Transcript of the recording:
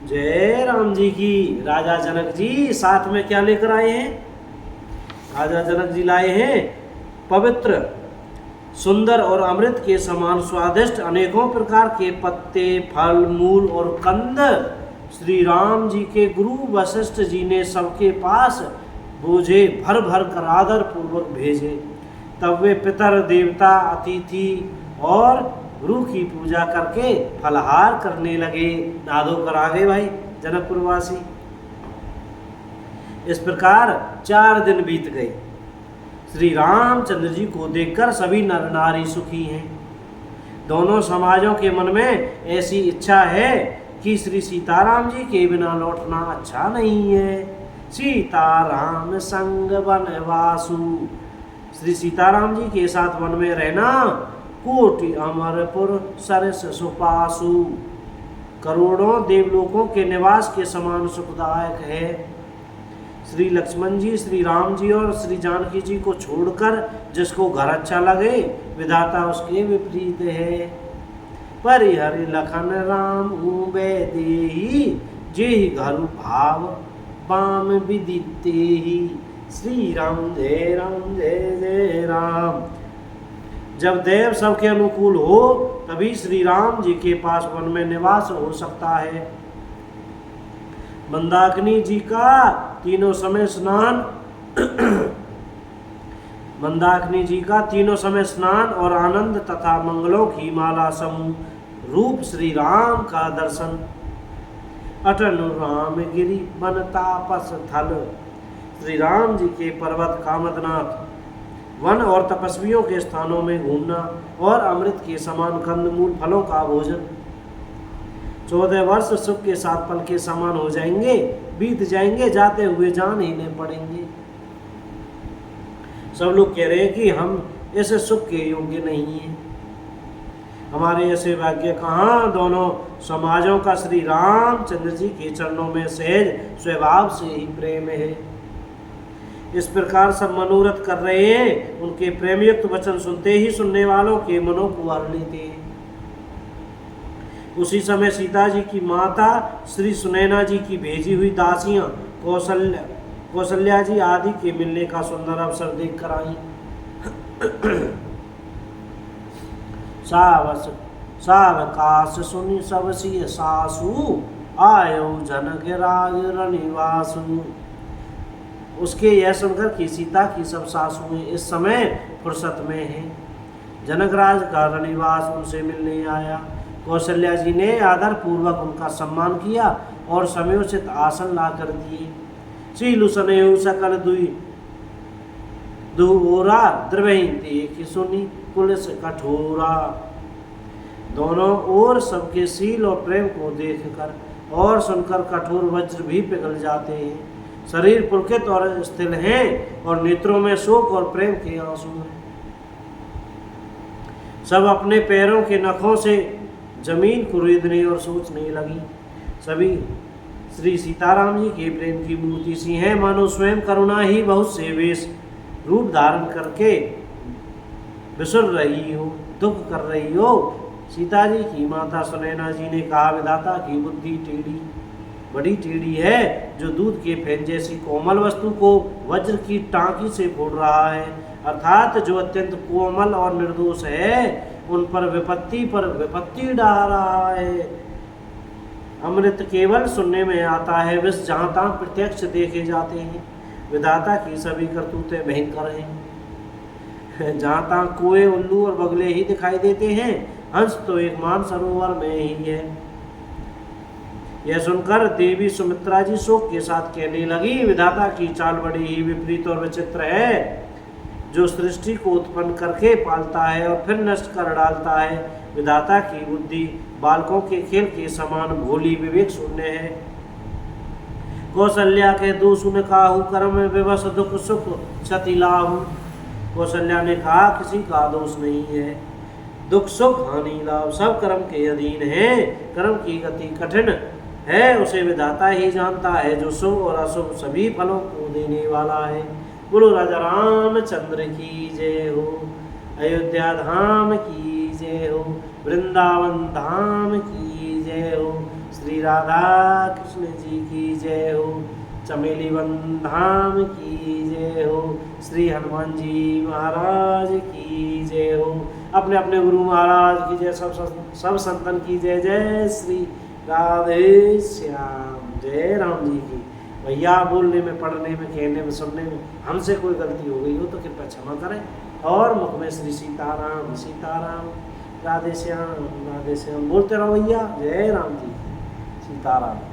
जय राम जी की। राजा जनक जी साथ में क्या लेकर आए हैं? राजा जनक जी लाए हैं पवित्र, सुंदर और अमृत के समान स्वादिष्ट अनेकों प्रकार के पत्ते, फल, मूल और कंद श्री राम जी के गुरु वशिष्ठ जी ने सबके पास बोझे भर भर कर आदर पूर्वक भेजे। तब वे पितर, देवता, अतिथि और गुरु की पूजा करके फलहार करने लगे। नादो कर आ गए भाई जनकपुरवासी। इस प्रकार 4 दिन बीत गए। श्री रामचंद्र जी को देखकर सभी नर नारी सुखी हैं। दोनों समाजों के मन में ऐसी इच्छा है कि श्री सीताराम जी के बिना लौटना अच्छा नहीं है। सीताराम संग वनवासु, श्री सीताराम जी के साथ वन में रहना कोटि अमरपुर सरस सुपासु, करोड़ों देवलोकों के निवास के समान सुखदायक है। श्री लक्ष्मण जी, श्री राम जी और श्री जानकी जी को छोड़कर जिसको घर अच्छा लगे विधाता उसके विपरीत है। परिहरि लखन राम देही, जेहि घर भाव बाम विदिते ही। श्री राम जय राम जय जय राम। जब देव सबके अनुकूल हो तभी श्री राम जी के पास वन में निवास हो सकता है। मंदाकिनी जी का तीनों समय स्नान मंदाकिनी जी का तीनों समय स्नान और आनंद तथा मंगलों की माला समूह रूप श्री राम का दर्शन। अटनु राम गिरी मन तापस थल, श्री राम जी के पर्वत कामदनाथ, वन और तपस्वियों के स्थानों में घूमना और अमृत के समान कंदमूल फलों का भोजन। 14 वर्ष सुख के साथ पल के समान हो जाएंगे, बीत जाएंगे, जाते हुए जान ही नहीं पड़ेंगे। सब लोग कह रहे हैं कि हम ऐसे सुख के योग्य नहीं हैं। हमारे ऐसे भाग्य कहाँ। दोनों समाजों का श्री रामचंद्र जी के चरणों में सहज स्वभाव से ही प्रेम है। इस प्रकार सब मनोरथ कर रहे हैं। उनके प्रेमयुक्त वचन सुनते ही सुनने वालों के मनों को हर लेते हैं। उसी समय सीता जी की माता श्री सुनैना जी की भेजी हुई दासियां कौशल्या जी आदि के मिलने का सुंदर अवसर देख कर आई। सावकाश सुनि सब सिय सासु, आयो जनक राज रनिवासु। उसके यह सुनकर कि सीता की सब सासुएं इस समय फुर्सत में हैं। जनकराज का रनिवास उनसे मिलने आया। कौशल्या जी ने आदर पूर्वक उनका सम्मान किया और समयोचित आसन ला कर दिए। शीलु सनेहु सकल दुओरा, द्रवही देखि सुनी पुलिस कठोरा। दोनों ओर सबके शील और प्रेम को देखकर और सुनकर कठोर वज्र भी पिघल जाते हैं। शरीर पुलकित और स्थिर हैं और नेत्रों में शोक और प्रेम के आंसू हैं। सब अपने पैरों के नखों से जमीन को रेदने और सोचने लगी। सभी श्री सीताराम जी के प्रेम की मूर्ति सी हैं, मानो स्वयं करुणा ही बहुत से वेश रूप धारण करके बिसर रही हो, दुख कर रही हो। सीता जी की माता सुनैना जी ने कहा, विधाता की बुद्धि टेढ़ी, बड़ी टेढ़ी है, जो दूध के फेन जैसी कोमल वस्तु को वज्र की टांकी से फोड़ रहा है। अर्थात जो अत्यंत कोमल और निर्दोष है उन पर विपत्ति डाल रहा है। अमृत केवल सुनने में आता है, विष जहाँ तहाँ प्रत्यक्ष देखे जाते हैं। विधाता की सभी करतूतें भयंकर हैं। जहाँ तहाँ कुएं, उल्लू और बगले ही दिखाई देते हैं, हंस तो एक मानसरोवर में ही है। यह सुनकर देवी सुमित्रा जी शोक के साथ कहने लगी, विधाता की चाल बड़ी ही विपरीत और विचित्र है। जो सृष्टि को उत्पन्न करके पालता है और फिर नष्ट कर डालता है। विधाता की बुद्धि बालकों के खेल के समान भोली विवेक शून्य है। कौशल्या के दो सुन काहू, कर्म विवश दुख सुख क्षति लाहू। कौशल्या ने कहा, किसी का दोष नहीं है, दुख सुख हानि लाभ सब कर्म के अधीन है। कर्म की गति कठिन है, उसे विधाता ही जानता है, जो शुभ और अशुभ सभी फलों को देने वाला है। बोलो राजा रामचंद्र की जय हो, अयोध्या धाम की जय हो, वृंदावन धाम की जय हो। श्री श्री राधा कृष्ण जी की जय हो। चमेली वन धाम की जय हो। श्री हनुमान जी महाराज की जय हो। अपने अपने गुरु महाराज की जय। सब संतन की जय। जय श्री राधे श्याम। जय राम जी की। भैया बोलने में, पढ़ने में, कहने में, सुनने में हमसे कोई गलती हो गई हो तो कृपया क्षमा करें। और मुख में श्री सीताराम सीताराम, राधे श्याम बोलते रहो भैया। जय राम जी, सीताराम।